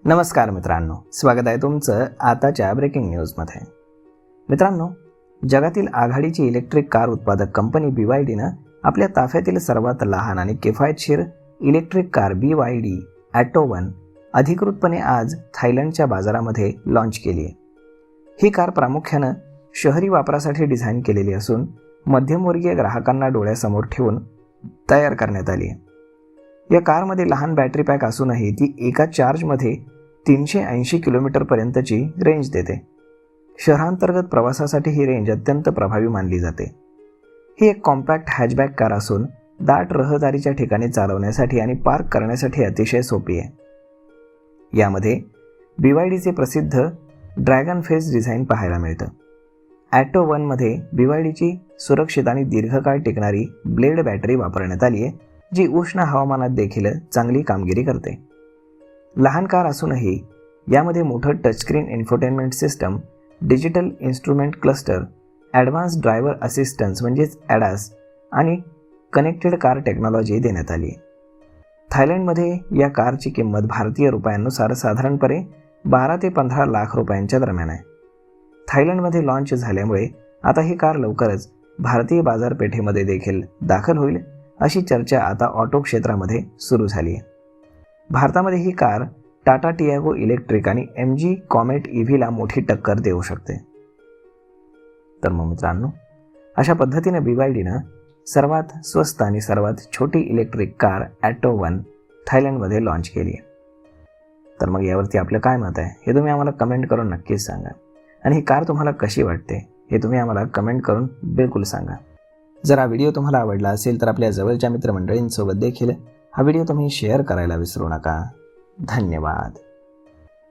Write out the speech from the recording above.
नमस्कार मित्रांनो, स्वागत आहे तुमचं आताच्या ब्रेकिंग न्यूजमध्ये। मित्रांनो, जगातील आघाडीची इलेक्ट्रिक कार उत्पादक कंपनी BYDनं आपल्या ताफ्यातील सर्वात लहान आणि किफायतशीर इलेक्ट्रिक कार BYD Atto 1 अधिकृतपणे आज थायलंडच्या बाजारामध्ये लॉन्च केली आहे। ही कार प्रामुख्याने शहरी वापरासाठी डिझाईन केलेली असून मध्यमवर्गीय ग्राहकांना डोळ्यासमोर ठेवून तयार करण्यात आली आहे। या कारमध्ये लहान बॅटरी पॅक असूनही ती एका चार्जमध्ये 380 किलोमीटरपर्यंतची रेंज देते। शहरांतर्गत प्रवासासाठी ही रेंज अत्यंत प्रभावी मानली जाते। ही एक कॉम्पॅक्ट हॅचबॅक कार असून दाट रहदारीच्या ठिकाणी चालवण्यासाठी आणि पार्क करण्यासाठी अतिशय सोपी आहे। यामध्ये BYDचे प्रसिद्ध ड्रॅगन फेस डिझाईन पाहायला मिळतं। Atto 1 मध्ये BYDची सुरक्षित आणि दीर्घकाळ टिकणारी ब्लेड बॅटरी वापरण्यात आली आहे, जी उष्ण हवामानात देखील चांगली कामगिरी करते। लहान कार असूनही यामध्ये मोठं touchscreen infotainment system, digital instrument cluster, advance driver assistance म्हणजेच ADAS आणि कनेक्टेड कार टेक्नॉलॉजी देण्यात आली आहे। थायलंडमध्ये या कारची किंमत भारतीय रुपयांनुसार साधारणपणे 12 ते 15 लाख रुपयांच्या दरम्यान आहे। थायलंडमध्ये लॉन्च झाल्यामुळे आता ही कार लवकरच भारतीय बाजारपेठेमध्ये देखील दाखल होईल, अशी चर्चा आता ऑटो क्षेत्रामध्ये सुरू झाली आहे। भारतामध्ये ही कार टाटा टियागो इलेक्ट्रिक आणि MG कॉमेट EVला मोठी टक्कर देऊ शकते। तर मग मित्रांनो, अशा पद्धतीने BYDनं सर्वात स्वस्त आणि सर्वात छोटी इलेक्ट्रिक कार Atto 1 थायलंडमध्ये लॉन्च केली आहे। तर मग यावरती आपलं काय मत आहे हे तुम्ही आम्हाला कमेंट करून नक्कीच सांगा, आणि ही कार तुम्हाला कशी वाटते हे तुम्ही आम्हाला कमेंट करून बिलकुल सांगा। जर हा व्हिडिओ तुम्हाला आवडला असेल तर आपल्या जवळच्या मित्रमंडळींसोबत देखील हा व्हिडिओ तुम्ही शेअर करायला विसरू नका। धन्यवाद।